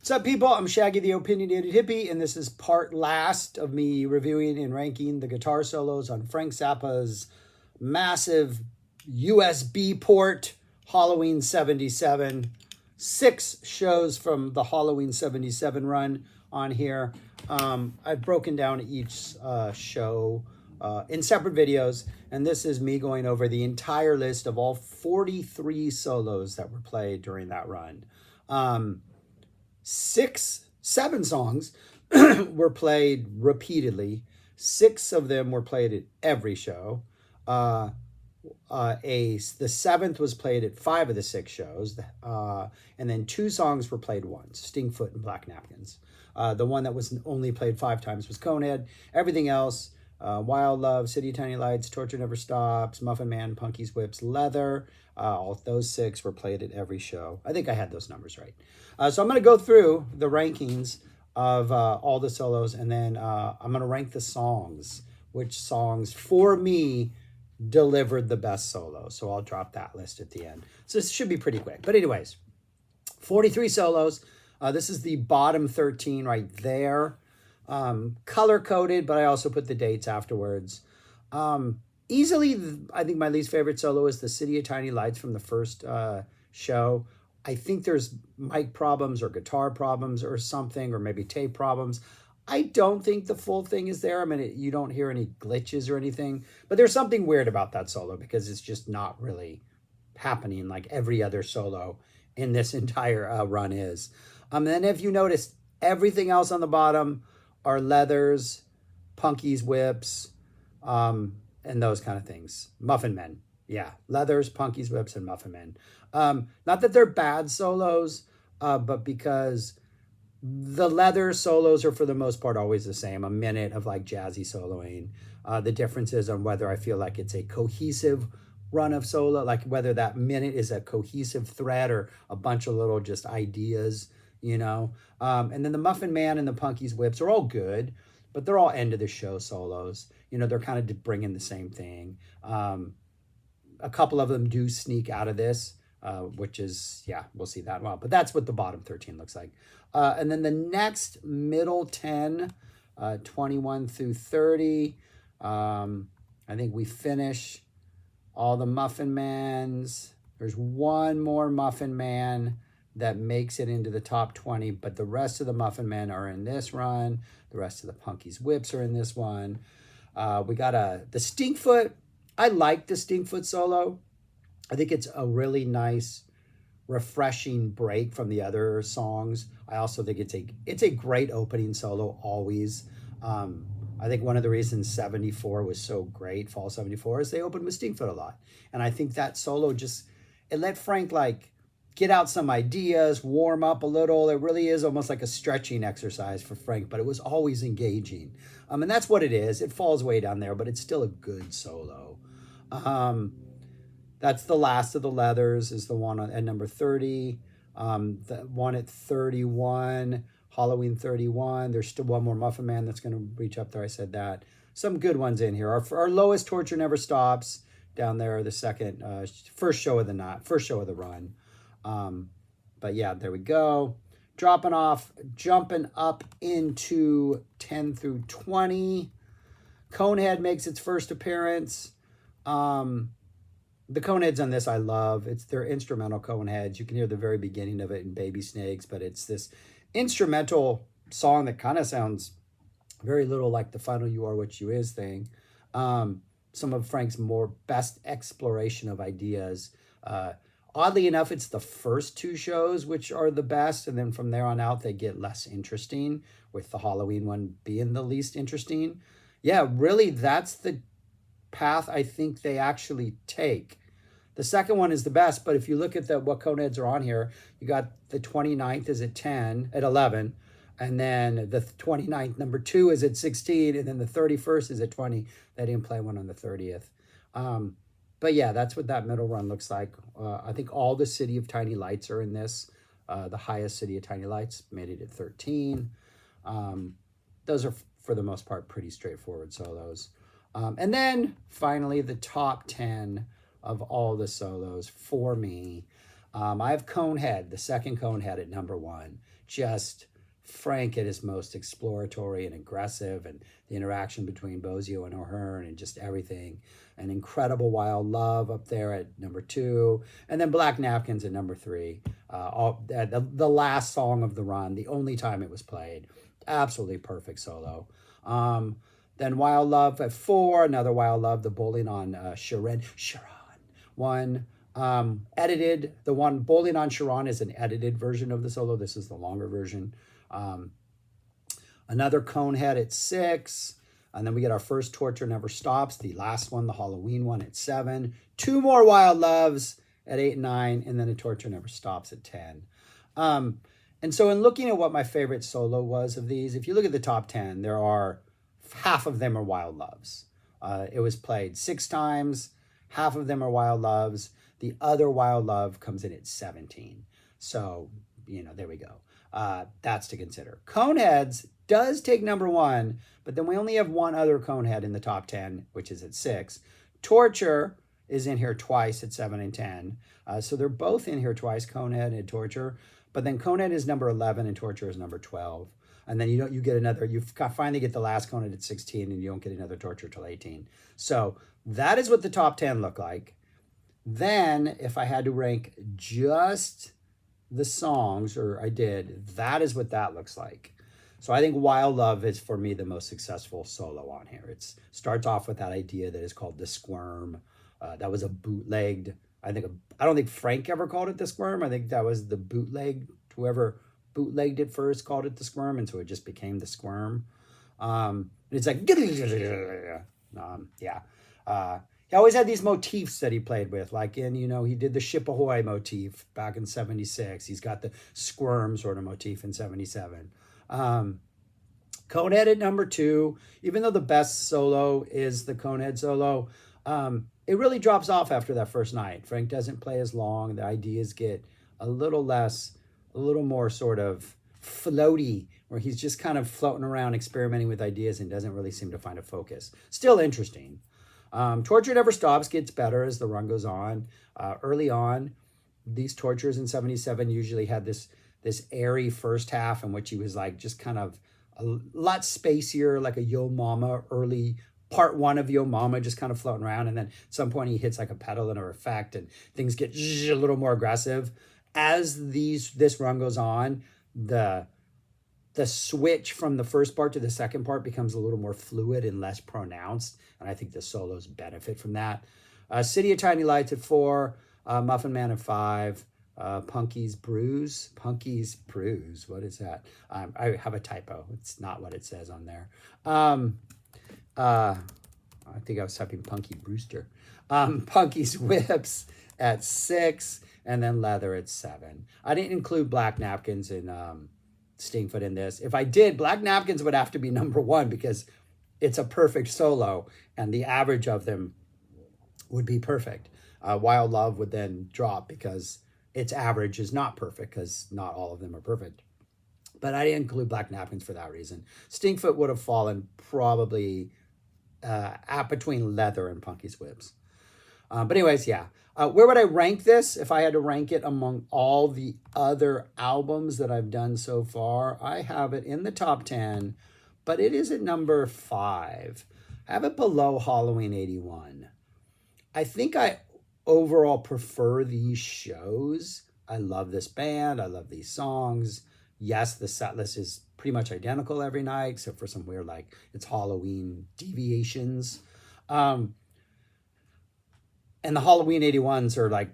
What's up, people? I'm Shaggy the Opinionated Hippie, and this is part last of me reviewing and ranking the guitar solos on Frank Zappa's massive USB port Halloween 77. 6 shows from the Halloween 77 run on here. I've broken down each show in separate videos, and this is me going over the entire list of all 43 solos that were played during that run. 7 songs were played repeatedly. 6 of them were played at every show. The 7th was played at 5 of the 6 shows. And then 2 songs were played once, Stingfoot and Black Napkins. The one that was only played 5 times was Conehead. Everything else, Wild Love, City of Tiny Lights, Torture Never Stops, Muffin Man, Punky's Whips, Leather, all those 6 were played at every show. I think I had those numbers right. So I'm going to go through the rankings of all the solos, and then I'm going to rank the songs, which songs for me delivered the best solo. So I'll drop that list at the end. So this should be pretty quick. But anyways, 43 solos. This is the bottom 13 right there. Color-coded, but I also put the dates afterwards. Easily, I think my least favorite solo is the City of Tiny Lights from the first show. I think there's mic problems or guitar problems or something, or maybe tape problems. I don't think the full thing is there. I mean, you don't hear any glitches or anything, but there's something weird about that solo because it's just not really happening like every other solo in this entire run is. And then if you notice, everything else on the bottom are leathers, Punky's Whips, and those kind of things. Muffin Men. Yeah, leathers, Punky's Whips, and Muffin Men. Not that they're bad solos, but because the leather solos are for the most part always the same. A minute of like jazzy soloing. The difference is on whether I feel like it's a cohesive run of solo, like whether that minute is a cohesive thread or a bunch of little just ideas, you know. And then the Muffin Man and the Punky's Whips are all good, but they're all end of the show solos. You know, they're kind of bringing the same thing. A couple of them do sneak out of this, which is, yeah, we'll see that. Well, but that's what the bottom 13 looks like. And then the next middle 10, 21 through 30, I think we finish all the Muffin Mans. There's one more Muffin Man that makes it into the top 20, but the rest of the Muffin Men are in this run. The rest of the Punky's Whips are in this one. We got the Stinkfoot. I like the Stinkfoot solo. I think it's a really nice, refreshing break from the other songs. I also think it's a great opening solo always. I think one of the reasons 74 was so great, Fall 74, is they opened with Stinkfoot a lot. And I think that solo it let Frank like get out some ideas, warm up a little. It really is almost like a stretching exercise for Frank, but it was always engaging. And that's what it is. It falls way down there, but it's still a good solo. That's the last of the leathers, is the one at number 30. The one at 31, Halloween 31. There's still one more Muffin Man that's going to reach up there. I said that. Some good ones in here. Our lowest, Torture Never Stops, down there. The first show of the run. But yeah, there we go. Dropping off, jumping up into 10 through 20. Conehead makes its first appearance. The Coneheads on this I love. They're instrumental Coneheads. You can hear the very beginning of it in Baby Snakes, but it's this instrumental song that kind of sounds very little like the Final You Are What You Is thing. Some of Frank's best exploration of ideas. Oddly enough, it's the first 2 shows which are the best, and then from there on out, they get less interesting, with the Halloween one being the least interesting. Yeah, really, that's the path I think they actually take. The second one is the best, but if you look at what Coneheads are on here, you got the 29th is at 11, and then the 29th, number 2, is at 16, and then the 31st is at 20. They didn't play one on the 30th. But yeah, that's what that middle run looks like. I think all the City of Tiny Lights are in this. The highest City of Tiny Lights made it at 13. Those are, for the most part, pretty straightforward solos. And then, finally, the top 10 of all the solos for me. I have Conehead, the second Conehead at number one. Just Frank at his most exploratory and aggressive, and the interaction between Bozio and O'Hearn and just everything. An incredible Wild Love up there at number two, and then Black Napkins at number three. The last song of the run, the only time it was played. Absolutely perfect solo. Then Wild Love at four, another Wild Love, the Bowling on Sharon one. Edited, the one Bowling on Sharon is an edited version of the solo. This is the longer version. Another Conehead at six. And then we get our first Torture Never Stops, the last one, the Halloween one at seven. Two more Wild Loves at 8 and 9, and then a Torture Never Stops at 10. And so in looking at what my favorite solo was of these, if you look at the top 10, there are half of them are Wild Loves. It was played 6 times. Half of them are Wild Loves. The other Wild Love comes in at 17. So, there we go. That's to consider. Coneheads does take number one, but then we only have one other Conehead in the top 10, which is at 6. Torture is in here twice at 7 and 10. So they're both in here twice, Conehead and Torture. But then Conehead is number 11 and Torture is number 12. And then you get another, you finally get the last Conehead at 16 and you don't get another Torture till 18. So that is what the top 10 look like. Then if I had to rank just the songs, or I did, that is what that looks like. So I think Wild Love is, for me, the most successful solo on here. It starts off with that idea that is called the Squirm. That was a bootlegged, I don't think Frank ever called it the Squirm. I think that was the bootleg, whoever bootlegged it first called it the Squirm, and so it just became the Squirm. It's like, he always had these motifs that he played with, like he did the Ship Ahoy motif back in 76. He's got the Squirm sort of motif in 77. Conehead at number 2, even though the best solo is the Conehead solo, it really drops off after that first night. Frank doesn't play as long. The ideas get a little more sort of floaty, where he's just kind of floating around experimenting with ideas and doesn't really seem to find a focus. Still interesting. Torture Never Stops gets better as the run goes on. Early on, these Tortures in 77 usually had this airy first half in which he was like just kind of a lot spacier, like a Yo Mama, early part 1 of Yo Mama, just kind of floating around. And then at some point he hits like a pedal and an effect and things get a little more aggressive. As this run goes on, the switch from the first part to the second part becomes a little more fluid and less pronounced. And I think the solos benefit from that. City of Tiny Lights at 4, Muffin Man at 5, Punky's Brews. What is that? I have a typo. It's not what it says on there. I think I was typing Punky Brewster. Punky's Whips at 6, and then Leather at 7. I didn't include Black Napkins and Stingfoot in this. If I did, Black Napkins would have to be number 1 because it's a perfect solo, and the average of them would be perfect. Wild Love would then drop because its average is not perfect, because not all of them are perfect. But I didn't include Black Napkins for that reason. Stingfoot would have fallen probably at between Leather and Punky's Whips. But anyways, yeah. Where would I rank this if I had to rank it among all the other albums that I've done so far? I have it in the top 10, but it is at number 5. I have it below Halloween 81. I think I overall prefer these shows. I love this band. I love these songs. Yes, the set list is pretty much identical every night, except for some weird, like, it's Halloween deviations. And the Halloween 81s are like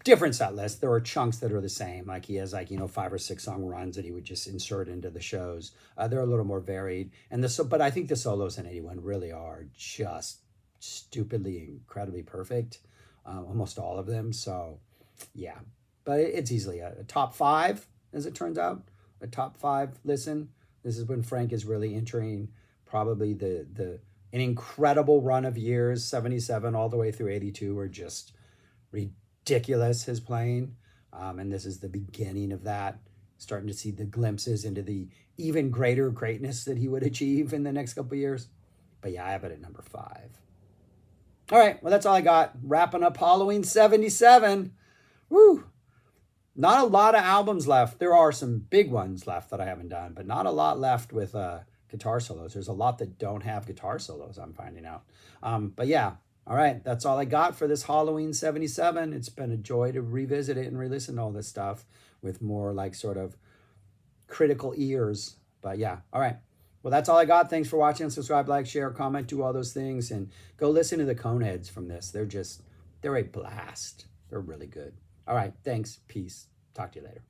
different set lists. There are chunks that are the same. Like he has 5 or 6 song runs that he would just insert into the shows. They're a little more varied. But I think the solos in 81 really are just stupidly, incredibly perfect. Almost all of them. So yeah, but it's easily a top 5, as it turns out. A top 5 listen. This is when Frank is really entering probably an incredible run of years. 77 all the way through 82 were just ridiculous, his playing. And this is the beginning of that. Starting to see the glimpses into the even greater greatness that he would achieve in the next couple of years. But yeah, I have it at number 5. All right, well, that's all I got. Wrapping up Halloween 77. Woo! Not a lot of albums left. There are some big ones left that I haven't done, but not a lot left with guitar solos. There's a lot that don't have guitar solos, I'm finding out. But yeah, all right, that's all I got for this Halloween 77. It's been a joy to revisit it and re-listen to all this stuff with more like sort of critical ears. But yeah, all right. Well, that's all I got. Thanks for watching. Subscribe, like, share, comment, do all those things. And go listen to the Coneheads from this. They're a blast. They're really good. All right. Thanks. Peace. Talk to you later.